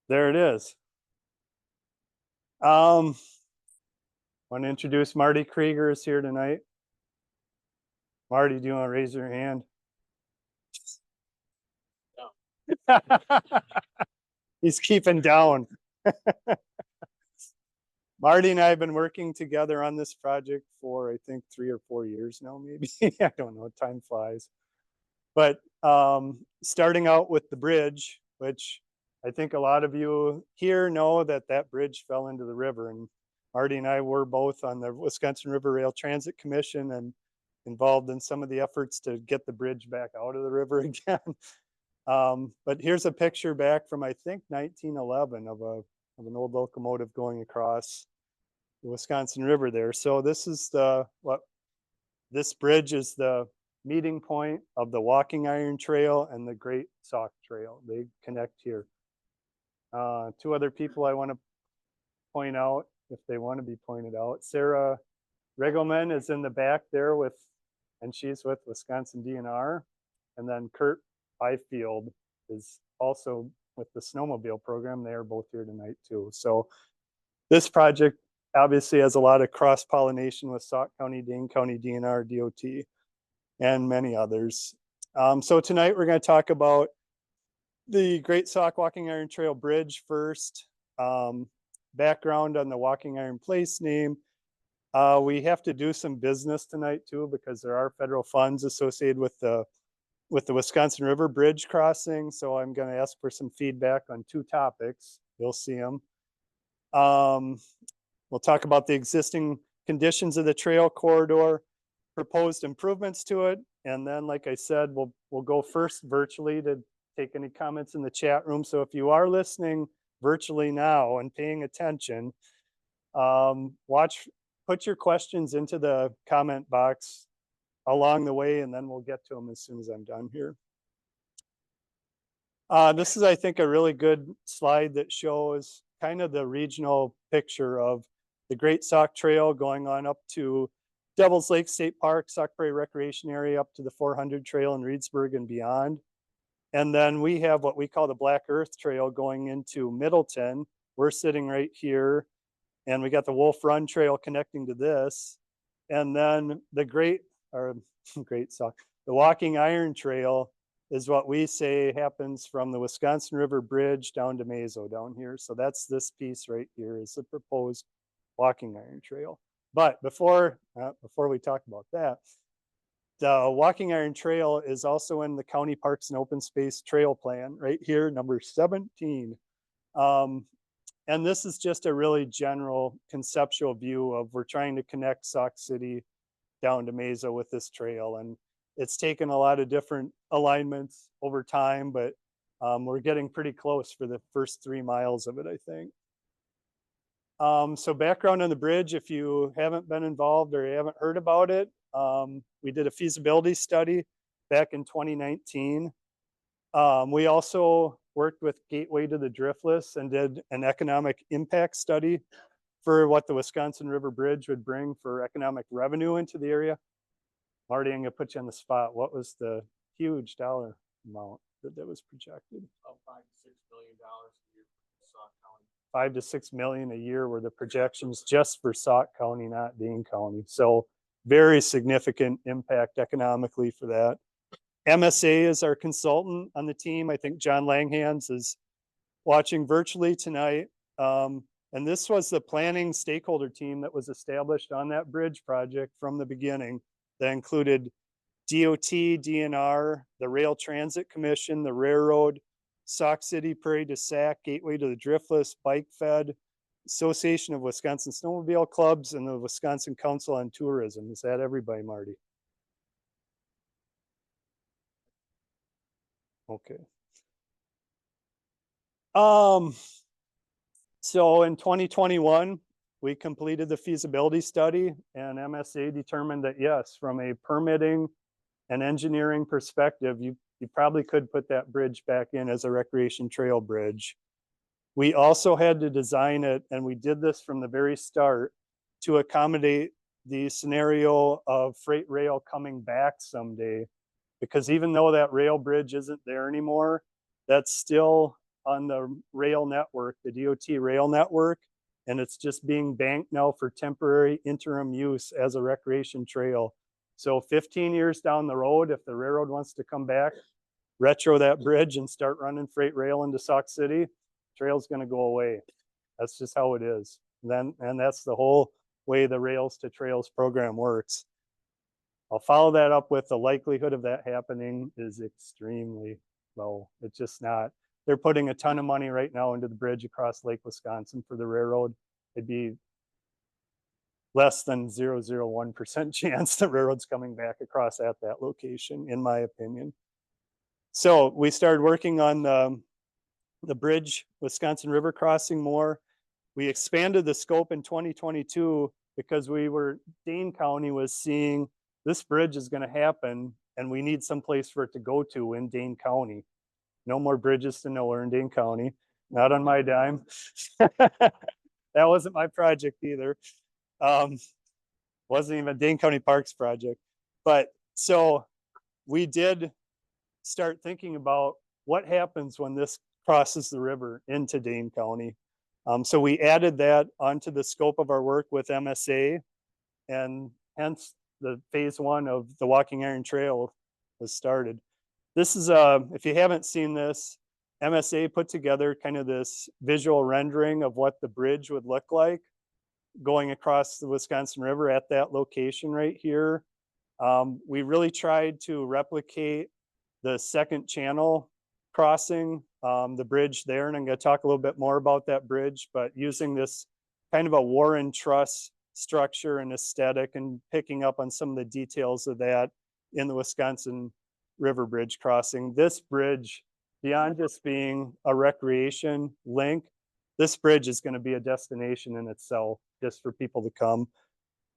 There it is. Want to introduce Marty Krieger is here tonight. Marty, do you want to raise your hand? No. He's keeping down. Marty and I have been working together on this project for, I think, 3 or 4 years now, maybe. I don't know, time flies. But starting out with the bridge, which I think a lot of you here know that that bridge fell into the river. And Marty and I were both on the Wisconsin River Rail Transit Commission and involved in some of the efforts to get the bridge back out of the river again. But here's a picture back from, I think, 1911 of an old locomotive going across the Wisconsin River there. So this is this bridge is the meeting point of the Walking Iron Trail and the Great Sauk Trail. They connect here. Two other people I want to point out, if they want to be pointed out. Sarah Regelman is in the back there and she's with Wisconsin DNR. And then Kurt Byfield is also with the snowmobile program. They are both here tonight too. So this project obviously has a lot of cross-pollination with Sauk County, Dane County, DNR, DOT, and many others. So tonight we're going to talk about the Great Sauk Walking Iron Trail Bridge first, background on the Walking Iron place name. We have to do some business tonight too, because there are federal funds associated with the Wisconsin River Bridge crossing. So I'm going to ask for some feedback on 2 topics. You'll see them. We'll talk about the existing conditions of the trail corridor, proposed improvements to it, and then, like I said, we'll go first virtually to take any comments in the chat room. So if you are listening virtually now and paying attention, put your questions into the comment box along the way, and then we'll get to them as soon as I'm done here. This is, I think, a really good slide that shows kind of the regional picture of the Great Sauk Trail going on up to Devil's Lake State Park, Sauk Prairie Recreation Area, up to the 400 Trail in Reedsburg and beyond. And then we have what we call the Black Earth Trail going into Middleton. We're sitting right here, and we got the Wolf Run Trail connecting to this. And then the the Walking Iron Trail is what we say happens from the Wisconsin River Bridge down to Mazo down here. So that's this piece right here is the proposed Walking Iron Trail. But before we talk about that, the Walking Iron Trail is also in the County Parks and Open Space Trail Plan right here, number 17. And this is just a really general conceptual view of we're trying to connect Sauk City down to Mesa with this trail. And it's taken a lot of different alignments over time, but we're getting pretty close for the first 3 miles of it, I think. So background on the bridge, if you haven't been involved or you haven't heard about it, we did a feasibility study back in 2019. We also worked with Gateway to the Driftless and did an economic impact study for what the Wisconsin River Bridge would bring for economic revenue into the area. Marty, I'm gonna put you on the spot. What was the huge dollar amount that was projected? $5 to $6 million a year for Sauk County. 5 to 6 million a year were the projections just for Sauk County, not Dane County. So very significant impact economically for that. MSA is our consultant on the team. I think John Langhans is watching virtually tonight. And this was the planning stakeholder team that was established on that bridge project from the beginning. That included DOT, DNR, the Rail Transit Commission, the railroad, Sauk City, Prairie du Sac, Gateway to the Driftless, Bike Fed, Association of Wisconsin Snowmobile Clubs, and the Wisconsin Council on Tourism. Is that everybody, Marty? Okay. So in 2021, we completed the feasibility study, and MSA determined that yes, from a permitting and engineering perspective, you probably could put that bridge back in as a recreation trail bridge. We also had to design it, and we did this from the very start, to accommodate the scenario of freight rail coming back someday. Because even though that rail bridge isn't there anymore, that's still on the rail network, the DOT rail network, and it's just being banked now for temporary interim use as a recreation trail. So 15 years down the road, if the railroad wants to come back, retro that bridge and start running freight rail into Sauk City, trail's gonna go away. That's just how it is. And that's the whole way the Rails to Trails program works. I'll follow that up with the likelihood of that happening is extremely low. It's just not. They're putting a ton of money right now into the bridge across Lake Wisconsin for the railroad. It'd be less than 0.001% chance the railroad's coming back across at that location, in my opinion. So we started working on the bridge, Wisconsin River crossing more. We expanded the scope in 2022 because Dane County was seeing this bridge is going to happen and we need some place for it to go to in Dane County. No more bridges to nowhere in Dane County, not on my dime. That wasn't my project either. Wasn't even a Dane County Parks project. But so we did start thinking about what happens when this crosses the river into Dane County. So we added that onto the scope of our work with MSA, and hence the phase 1 of the Walking Iron Trail was started. This is if you haven't seen this, MSA put together kind of this visual rendering of what the bridge would look like going across the Wisconsin River at that location right here. We really tried to replicate the second channel crossing, the bridge there, and I'm going to talk a little bit more about that bridge, but using this kind of a Warren Truss structure and aesthetic and picking up on some of the details of that in the Wisconsin River Bridge crossing. This bridge, beyond just being a recreation link, this bridge is going to be a destination in itself just for people to come.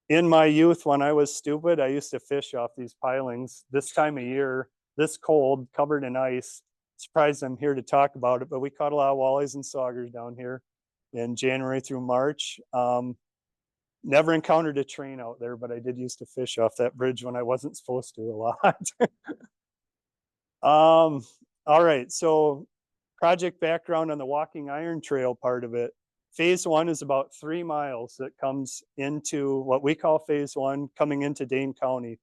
In my youth, when I was stupid, I used to fish off these pilings this time of year, this cold, covered in ice. Surprised I'm here to talk about it, but we caught a lot of walleyes and saugers down here in January through March. Never encountered a train out there, but I did used to fish off that bridge when I wasn't supposed to a lot. All right, so project background on the Walking Iron Trail part of it. Phase 1 is about 3 miles that comes into what we call phase 1, coming into Dane County.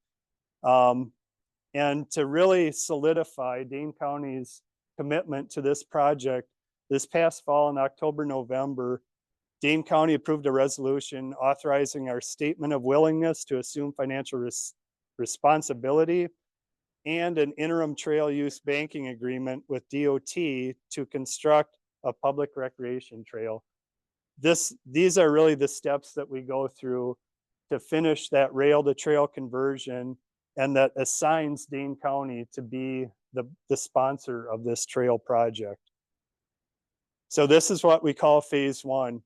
And to really solidify Dane County's commitment to this project, this past fall in October, November, Dane County approved a resolution authorizing our statement of willingness to assume financial responsibility and an interim trail use banking agreement with DOT to construct a public recreation trail. These are really the steps that we go through to finish that rail to trail conversion, and that assigns Dane County to be the sponsor of this trail project. So this is what we call phase 1.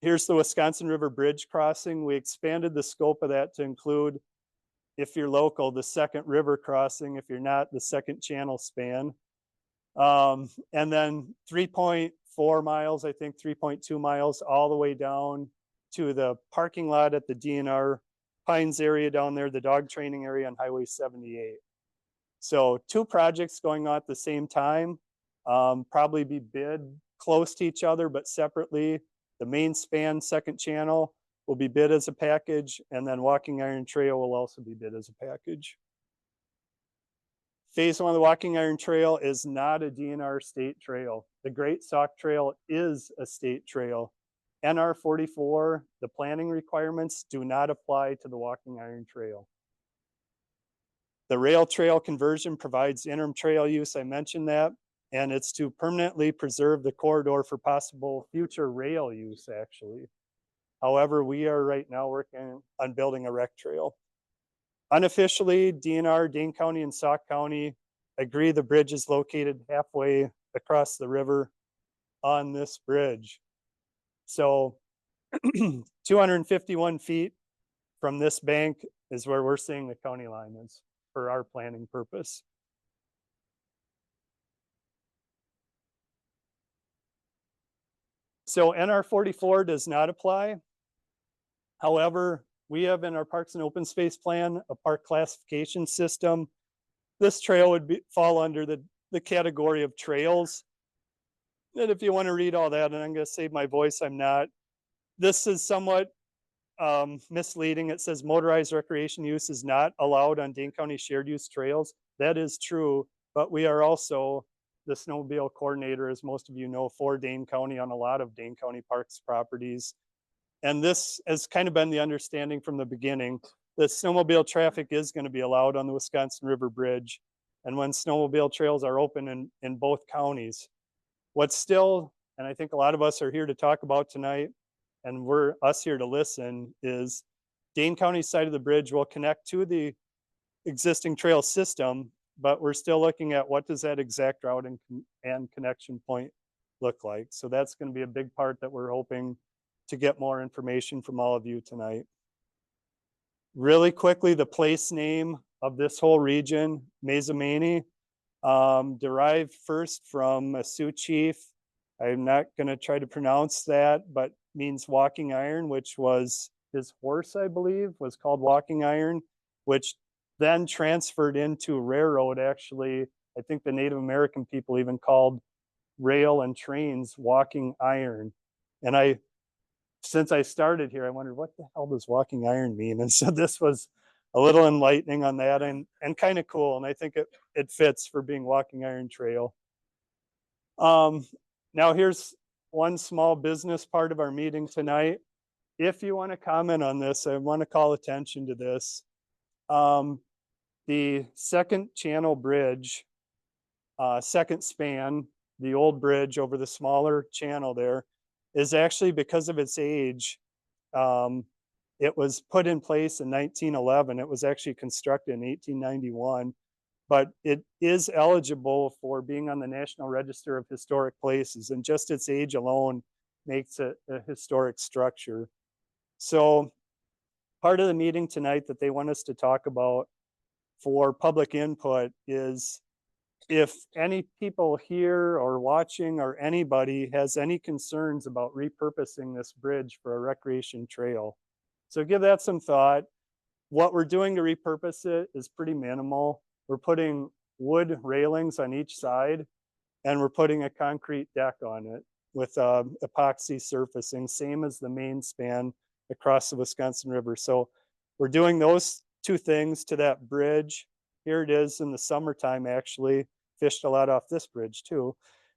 Here's the Wisconsin River Bridge crossing. We expanded the scope of that to include, if you're local, the second river crossing. If you're not, the second channel span. And then 3.4 miles, I think 3.2 miles, all the way down to the parking lot at the DNR Pines area down there, the dog training area on Highway 78. So 2 projects going on at the same time, probably be bid close to each other, but separately. The main span, second channel, will be bid as a package, and then Walking Iron Trail will also be bid as a package. Phase 1 of the Walking Iron Trail is not a DNR state trail. The Great Sauk Trail is a state trail. NR 44, the planning requirements do not apply to the Walking Iron Trail. The rail trail conversion provides interim trail use, I mentioned that, and it's to permanently preserve the corridor for possible future rail use, actually. However, we are right now working on building a rec trail. Unofficially, DNR, Dane County, and Sauk County agree the bridge is located halfway across the river on this bridge. So 251 feet from this bank is where we're seeing the county line is for our planning purpose. So NR 44 does not apply. However, we have in our Parks and Open Space Plan a park classification system. This trail would fall under the category of trails. And if you want to read all that, and I'm going to save my voice, I'm not. This is somewhat misleading. It says motorized recreation use is not allowed on Dane County shared use trails. That is true, but we are also the snowmobile coordinator, as most of you know, for Dane County on a lot of Dane County Parks properties. And this has kind of been the understanding from the beginning that snowmobile traffic is going to be allowed on the Wisconsin River Bridge. And when snowmobile trails are open in both counties, what's still, and I think a lot of us are here to talk about tonight, and we're us here to listen, is Dane County side of the bridge will connect to the existing trail system, but we're still looking at what does that exact route and connection point look like. So that's going to be a big part that we're hoping to get more information from all of you tonight. Really quickly, the place name of this whole region, Mazomanie, derived first from a Sioux chief. I'm not going to try to pronounce that, but means walking iron, which was his horse, I believe, was called Walking Iron, which then transferred into railroad. Actually, I think the Native American people even called rail and trains walking iron. And since I started here, I wondered, what the hell does walking iron mean? And so this was a little enlightening on that, and kind of cool. And I think it fits for being walking iron trail. Now here's one small business part of our meeting tonight. If you want to comment on this, I want to call attention to this. The second channel bridge, second span, the old bridge over the smaller channel there, is actually, because of its age, it was put in place in 1911. It was actually constructed in 1891, but it is eligible for being on the National Register of Historic Places, and just its age alone makes it a historic structure. So part of the meeting tonight that they want us to talk about for public input is if any people here or watching or anybody has any concerns about repurposing this bridge for a recreation trail. So give that some thought. What we're doing to repurpose it is pretty minimal. We're putting wood railings on each side, and we're putting a concrete deck on it with epoxy surfacing, same as the main span across the Wisconsin River. So we're doing those two things to that bridge. Here it is in the summertime, actually. Fished a lot off this bridge too.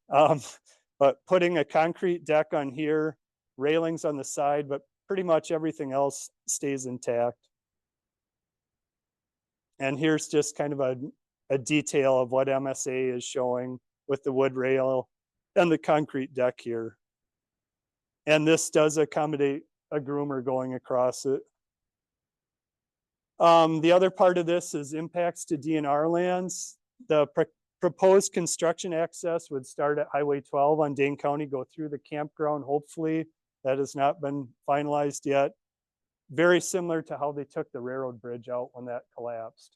But putting a concrete deck on here, railings on the side, but pretty much everything else stays intact. And here's just kind of a detail of what MSA is showing with the wood rail and the concrete deck here. And this does accommodate a groomer going across it. The other part of this is impacts to DNR lands. The proposed construction access would start at Highway 12 on Dane County, go through the campground, hopefully. That has not been finalized yet. Very similar to how they took the railroad bridge out when that collapsed.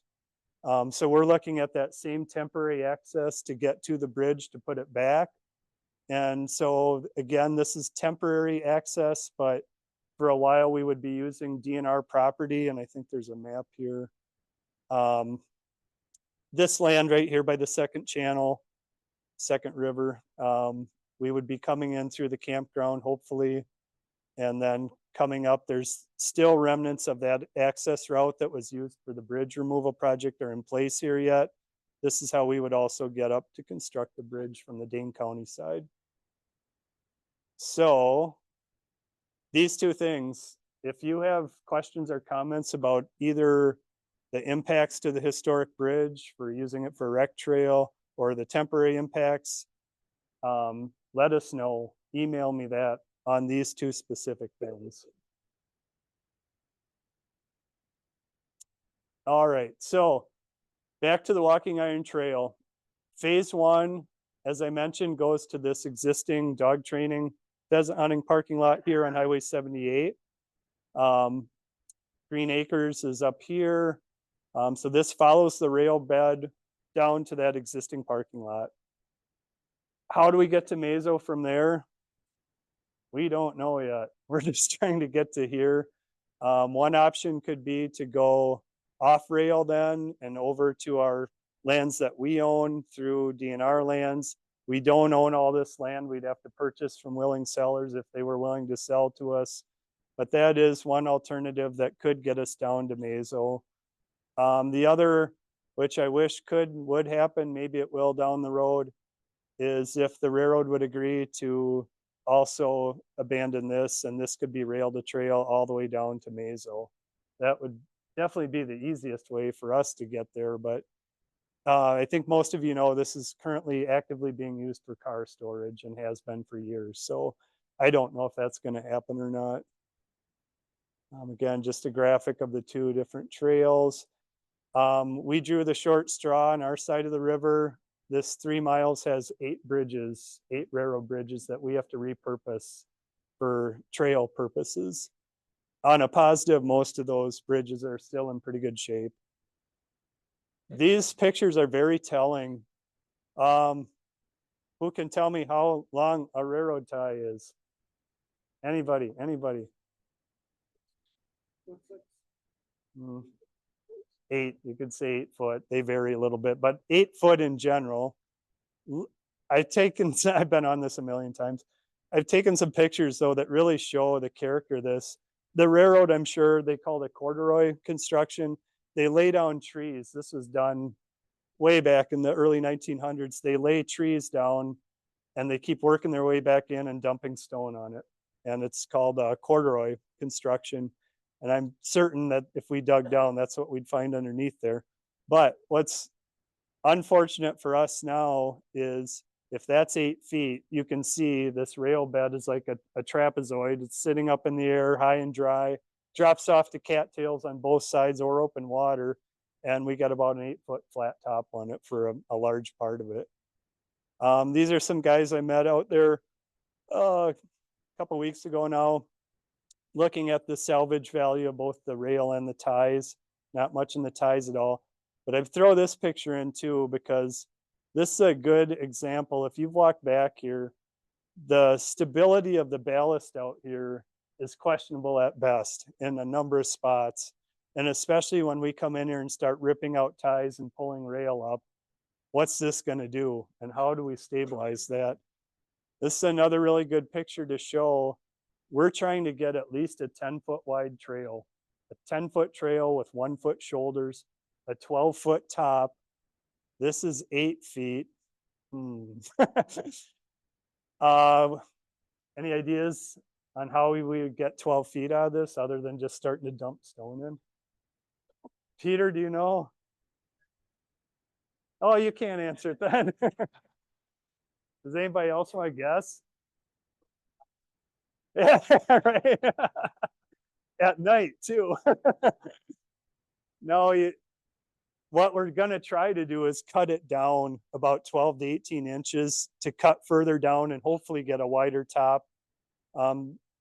So we're looking at that same temporary access to get to the bridge to put it back. And so again, this is temporary access, but for a while we would be using DNR property, and I think there's a map here. This land right here by the second channel, second river, we would be coming in through the campground, hopefully, and then coming up. There's still remnants of that access route that was used for the bridge removal project are in place here yet. This is how we would also get up to construct the bridge from the Dane County side. So these two things, if you have questions or comments about either the impacts to the historic bridge for using it for rec trail or the temporary impacts, let us know. Email me that on these two specific things. All right, so back to the walking iron trail. Phase 1, as I mentioned, goes to this existing dog training pheasant hunting parking lot here on Highway 78. Green Acres is up here. So this follows the rail bed down to that existing parking lot. How do we get to Mazo from there? We don't know yet. We're just trying to get to here. One option could be to go off rail then and over to our lands that we own through DNR lands. We don't own all this land. We'd have to purchase from willing sellers if they were willing to sell to us. But that is one alternative that could get us down to Mazo. The other, which I wish would happen, maybe it will down the road, is if the railroad would agree to also abandon this, and this could be rail to trail all the way down to Mazo. That would definitely be the easiest way for us to get there, but I think most of you know this is currently actively being used for car storage and has been for years. So I don't know if that's going to happen or not. Again, just a graphic of the two different trails. We drew the short straw on our side of the river. This 3 miles has 8 bridges, 8 railroad bridges that we have to repurpose for trail purposes. On a positive, most of those bridges are still in pretty good shape. These pictures are very telling. Who can tell me how long a railroad tie is? Anybody? 8, you could say 8 foot. They vary a little bit, but 8 foot in general. I've been on this a million times. I've taken some pictures though that really show the character of this. The railroad, I'm sure they called it corduroy construction. They lay down trees. This was done way back in the early 1900s. They lay trees down and they keep working their way back in and dumping stone on it. And it's called corduroy construction. And I'm certain that if we dug down, that's what we'd find underneath there. But what's unfortunate for us now is if that's 8 feet, you can see this rail bed is like a trapezoid. It's sitting up in the air, high and dry, drops off to cattails on both sides or open water. And we got about an 8 foot flat top on it for a large part of it. These are some guys I met out there a couple weeks ago now, looking at the salvage value of both the rail and the ties. Not much in the ties at all. But I throw this picture in too because this is a good example. If you've walked back here, the stability of the ballast out here is questionable at best in a number of spots. And especially when we come in here and start ripping out ties and pulling rail up, what's this going to do? And how do we stabilize that? This is another really good picture to show. We're trying to get at least a 10-foot wide trail, a 10-foot trail with 1 foot shoulders, a 12-foot top. This is 8 feet. Any ideas on how we would get 12 feet out of this other than just starting to dump stone in? Peter, do you know? Oh, you can't answer it then. Does anybody else want to guess? Yeah, right. At night too. No, what we're going to try to do is cut it down about 12 to 18 inches to cut further down and hopefully get a wider top.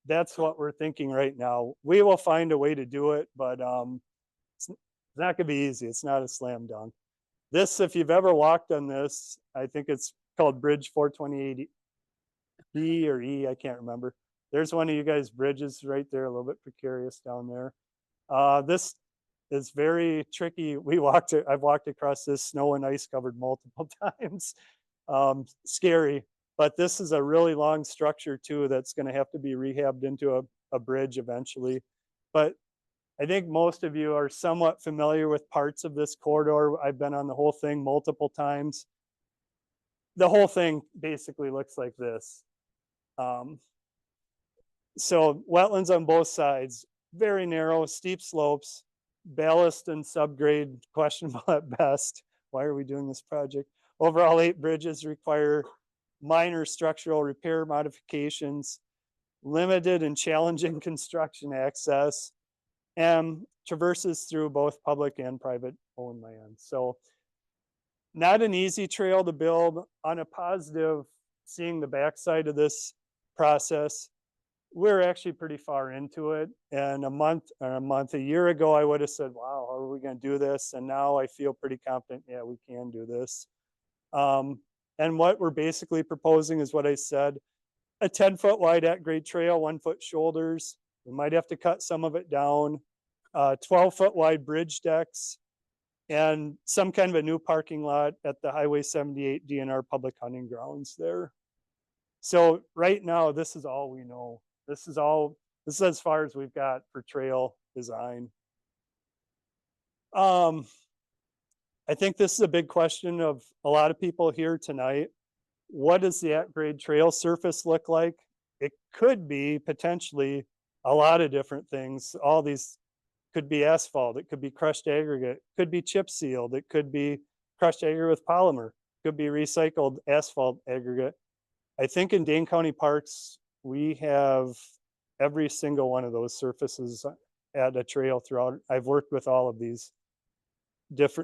That's what we're thinking right now. We will find a way to do it, but it's not going to be easy. It's not a slam dunk. This, if you've ever walked on this, I think it's called Bridge 428 B or E, I can't remember. There's one of you guys' bridges right there, a little bit precarious down there. This is very tricky. I've walked across this snow and ice covered multiple times. Scary, but this is a really long structure too that's going to have to be rehabbed into a bridge eventually. But I think most of you are somewhat familiar with parts of this corridor. I've been on the whole thing multiple times. The whole thing basically looks like this. So wetlands on both sides, very narrow, steep slopes, ballast and subgrade questionable at best. Why are we doing this project? Overall, 8 bridges require minor structural repair modifications, limited and challenging construction access, and traverses through both public and private owned land. So not an easy trail to build. On a positive, seeing the backside of this process, we're actually pretty far into it. And a year ago, I would have said, wow, how are we going to do this? And now I feel pretty confident, yeah, we can do this. And what we're basically proposing is what I said, a 10-foot wide at grade trail, 1 foot shoulders. We might have to cut some of it down, 12-foot wide bridge decks, and some kind of a new parking lot at the Highway 78 DNR public hunting grounds there. So right now, this is all we know. This is as far as we've got for trail design. I think this is a big question of a lot of people here tonight. What does the at-grade trail surface look like? It could be potentially a lot of different things. All these could be asphalt, it could be crushed aggregate, could be chip sealed, it could be crushed aggregate with polymer, could be recycled asphalt aggregate. I think in Dane County Parks, we have every single one of those surfaces at a trail throughout. I've worked with all of these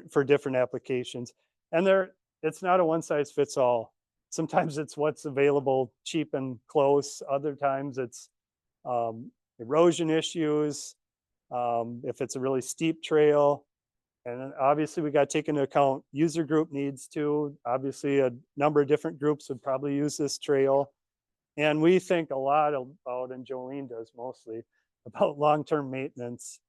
for different applications. And it's not a one size fits all. Sometimes it's what's available cheap and close. Other times it's erosion issues, if it's a really steep trail. And then obviously we got to take into account user group needs too. Obviously a number of different groups would probably use this trail. And we think a lot about, and Jolene does mostly, about long-term maintenance.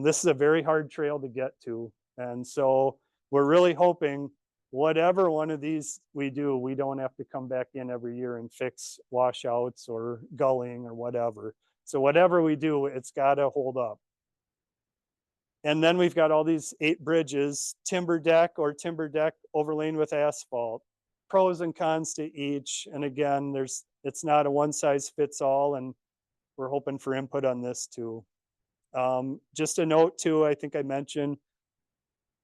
This is a very hard trail to get to. And so we're really hoping whatever one of these we do, we don't have to come back in every year and fix washouts or gulling or whatever. So whatever we do, it's got to hold up. And then we've got all these 8 bridges, timber deck or timber deck overlain with asphalt, pros and cons to each. And again, it's not a one size fits all, and we're hoping for input on this too. Just a note too, I think I mentioned,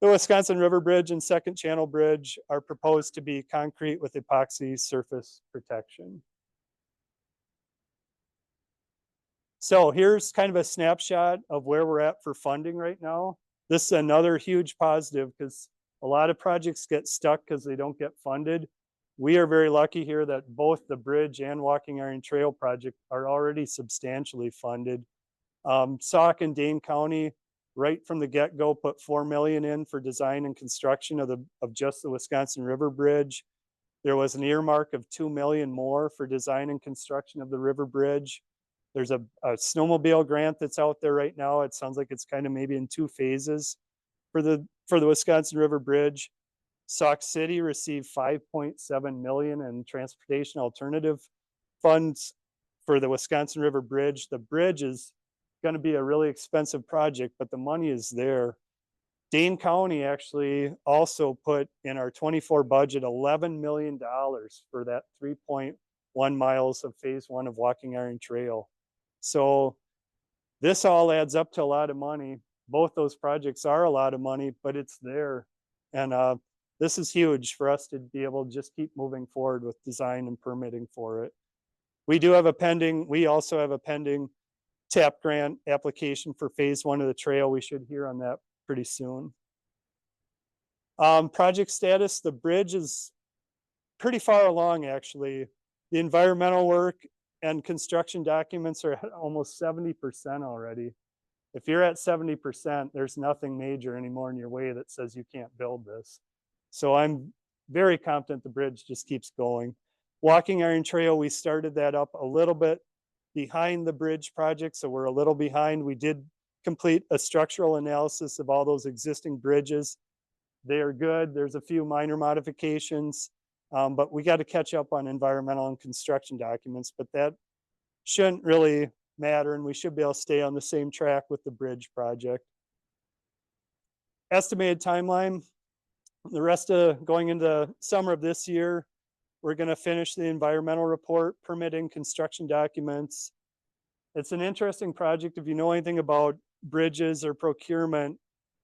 the Wisconsin River Bridge and Second Channel Bridge are proposed to be concrete with epoxy surface protection. So here's kind of a snapshot of where we're at for funding right now. This is another huge positive because a lot of projects get stuck because they don't get funded. We are very lucky here that both the bridge and Walking Iron Trail project are already substantially funded. Sauk and Dane County, right from the get-go, put $4 million in for design and construction of just the Wisconsin River Bridge. There was an earmark of $2 million more for design and construction of the River Bridge. There's a snowmobile grant that's out there right now. It sounds like it's kind of maybe in 2 phases for the Wisconsin River Bridge. Sauk City received $5.7 million in transportation alternative funds for the Wisconsin River Bridge. The bridge is going to be a really expensive project, but the money is there. Dane County actually also put in our 24 budget $11 million for that 3.1 miles of phase 1 of Walking Iron Trail. So this all adds up to a lot of money. Both those projects are a lot of money, but it's there. And this is huge for us to be able to just keep moving forward with design and permitting for it. We also have a pending TAP grant application for phase 1 of the trail. We should hear on that pretty soon. Project status, the bridge is pretty far along actually. The environmental work and construction documents are at almost 70% already. If you're at 70%, there's nothing major anymore in your way that says you can't build this. So I'm very confident the bridge just keeps going. Walking Iron Trail, we started that up a little bit behind the bridge project, so we're a little behind. We did complete a structural analysis of all those existing bridges. They are good. There's a few minor modifications, but we got to catch up on environmental and construction documents, but that shouldn't really matter, and we should be able to stay on the same track with the bridge project. Estimated timeline, the rest of going into summer of this year, we're going to finish the environmental report, permitting, construction documents. It's an interesting project. If you know anything about bridges or procurement,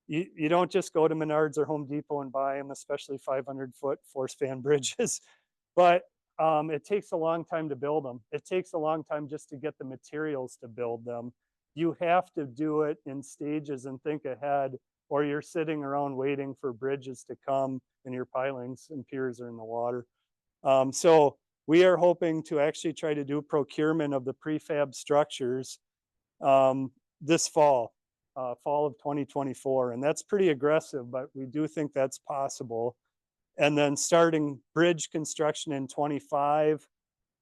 you don't just go to Menards or Home Depot and buy them, especially 500-foot force fan bridges. But it takes a long time to build them. It takes a long time just to get the materials to build them. You have to do it in stages and think ahead, or you're sitting around waiting for bridges to come and your pilings and piers are in the water. So we are hoping to actually try to do procurement of the prefab structures this fall of 2024. And that's pretty aggressive, but we do think that's possible. And then starting bridge construction in 25.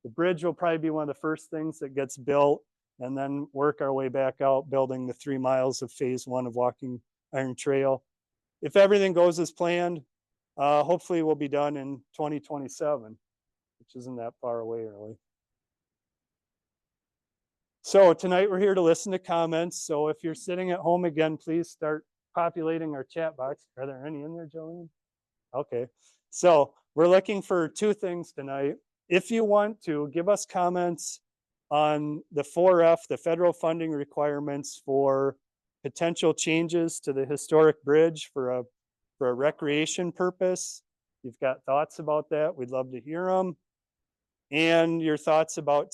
The bridge will probably be one of the first things that gets built, and then work our way back out building the 3 miles of phase 1 of Walking Iron Trail. if everything goes as planned, hopefully we'll be done in 2027, which isn't that far away really. So tonight we're here to listen to comments. So if you're sitting at home again, please start populating our chat box. Are there any in there, Jolene? Okay. So we're looking for two things tonight. If you want to, give us comments on the 4F, the federal funding requirements for potential changes to the historic bridge for a recreation purpose. You've got thoughts about that, we'd love to hear them. And your thoughts about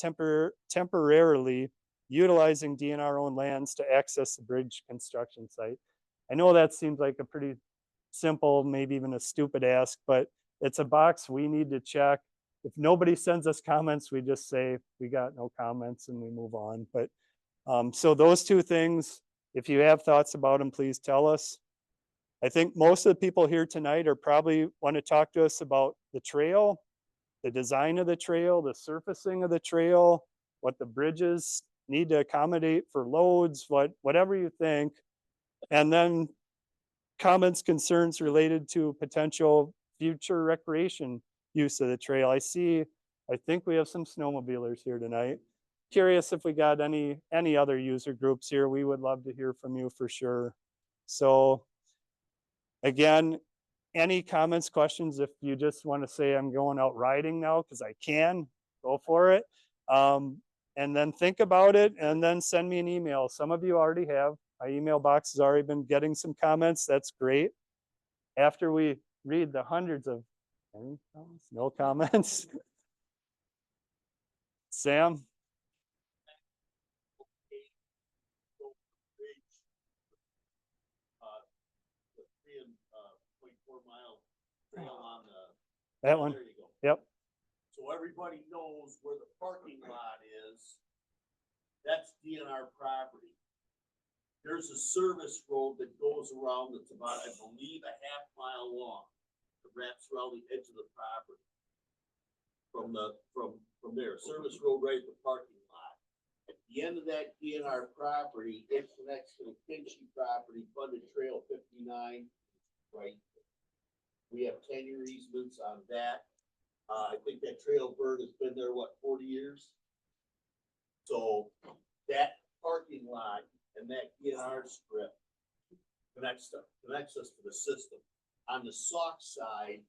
temporarily utilizing DNR owned lands to access the bridge construction site. I know that seems like a pretty simple, maybe even a stupid ask, but it's a box we need to check. If nobody sends us comments, we just say we got no comments and we move on. But so those two things, if you have thoughts about them, please tell us. I think most of the people here tonight are probably want to talk to us about the trail, the design of the trail, the surfacing of the trail, what the bridges need to accommodate for loads, whatever you think. And then comments, concerns related to potential future recreation use of the trail. I think we have some snowmobilers here tonight. Curious if we got any other user groups here. We would love to hear from you for sure. So again, any comments, questions, if you just want to say I'm going out riding now because I can, go for it. And then think about it and then send me an email. Some of you already have. My email box has already been getting some comments. That's great. After we read the hundreds of no comments. Sam? That one? There you go. Yep. So everybody knows where the parking lot is. That's DNR property. There's a service road that goes around that's about, I believe, a half-mile long. It wraps around the edge of the property. From there, service road right at the parking lot. At the end of that DNR property, it connects to the Kinchy property, funded Trail 59, right? We have 10-year easements on that. I think that trail bird has been there, 40 years? So that parking lot and that DNR strip connects us to the system. On the Sauk side,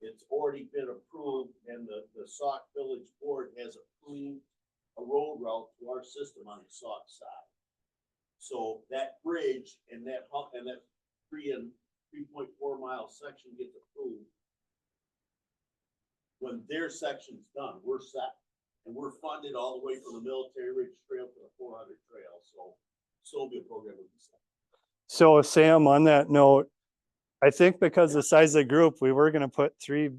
it's already been approved and the Sauk Village Board has approved a road route to our system on the Sauk side. So that bridge and that 3.4 mile section gets approved. When their section's done, we're set. And we're funded all the way from the Military Ridge Trail to the 400 Trail. So Snowmobile program will be set. So Sam, on that note, I think because the size of the group, we were going to put 3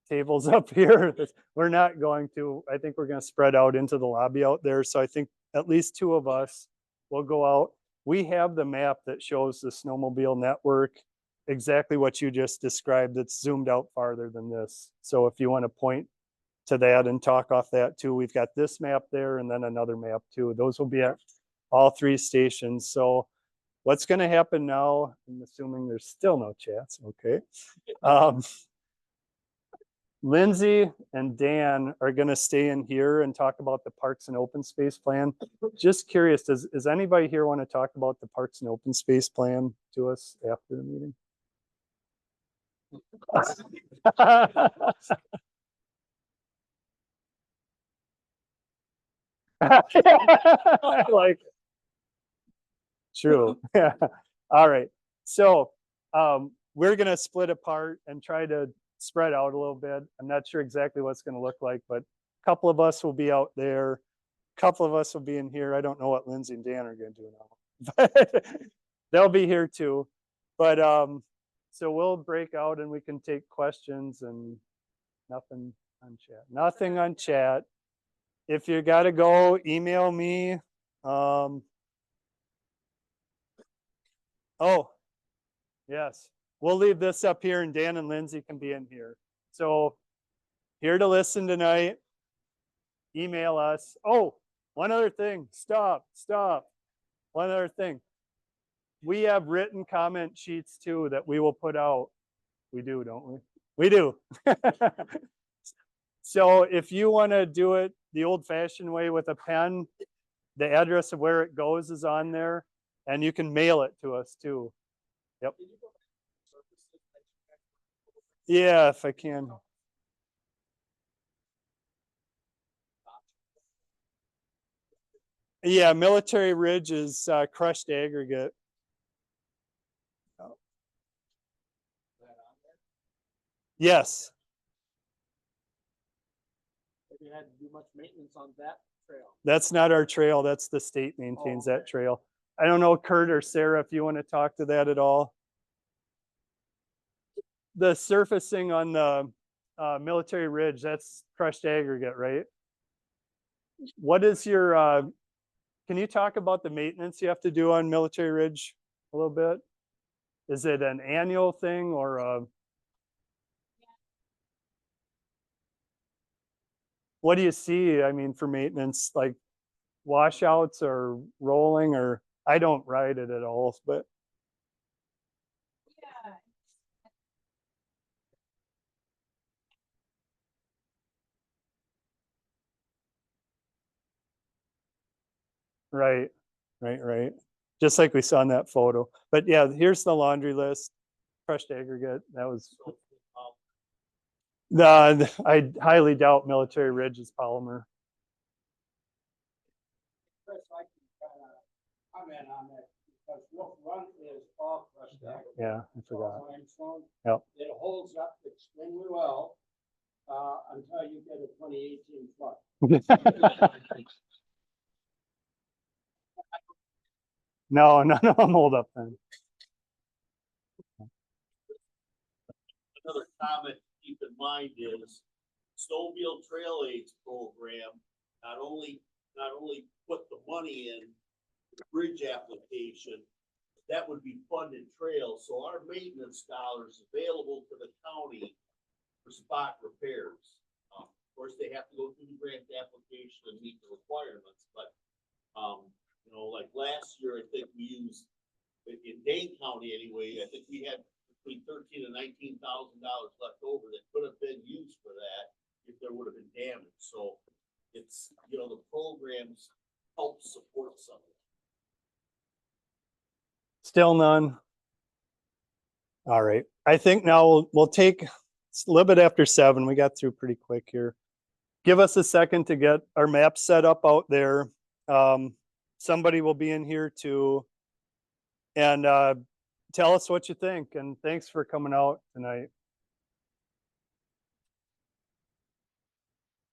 tables up here. We're not going to. I think we're going to spread out into the lobby out there. So I think at least 2 of us will go out. We have the map that shows the snowmobile network, exactly what you just described. It's zoomed out farther than this. So if you want to point to that and talk off that too, we've got this map there and then another map too. Those will be at all 3 stations. So what's going to happen now, I'm assuming there's still no chats, okay. Lindsay and Dan are going to stay in here and talk about the Parks and Open Space Plan. Just curious, does anybody here want to talk about the Parks and Open Space Plan to us after the meeting? I like it. True. Yeah. All right. So we're going to split apart and try to spread out a little bit. I'm not sure exactly what it's going to look like, but a couple of us will be out there. A couple of us will be in here. I don't know what Lindsay and Dan are going to do now, but they'll be here too. But so we'll break out and we can take questions and nothing on chat. Nothing on chat. If you got to go, email me. Oh, yes. We'll leave this up here and Dan and Lindsay can be in here. So here to listen tonight. Email us. Oh, one other thing. Stop. One other thing. we have written comment sheets too that we will put out. We do, don't we? We do. So if you want to do it the old fashioned way with a pen, the address of where it goes is on there, and you can mail it to us too. Can you go back to services that you had? Yeah, if I can. Yeah, Military Ridge is crushed aggregate. Is that on there? Yes. Have you had to do much maintenance on that trail? That's not our trail. That's the state maintains that okay. trail. I don't know, Kurt or Sarah, if you want to talk to that at all. The surfacing on the Military Ridge, that's crushed aggregate, right? What is your, can you talk about the maintenance you have to do on Military Ridge a little bit? Is it an annual thing or what do you see? I mean, for maintenance, like washouts or rolling, or I don't ride it at all, but Yeah. right, right. Just like we saw in that photo. But yeah, here's the laundry list. Crushed aggregate. That was So, I highly doubt Military Ridge is polymer. Chris, I can kind of comment on that, because Wolf Run is all crushed aggregate. Yeah, I forgot. all limestone. Yep. It holds up extremely well, until you get a 2018 flood. No, I'm hold up then. another comment to keep in mind is Snowmobile Trail Aids program not only put the money in the bridge application, that would be funded trails, so our maintenance dollars available to the county for spot repairs. Of course, they have to go through the grant application and meet the requirements, but, you know, like last year, I think we used, in Dane County anyway, I think we had between $13,000 and $19,000 left over that could have been used for that if there would have been damage, so it's, you know, the programs help support some of it. Still none. All right. I think now we'll take it's a little bit after 7. We got through pretty quick here. Give us a second to get our map set up out there. Somebody will be in here too. And tell us what you think. And thanks for coming out tonight.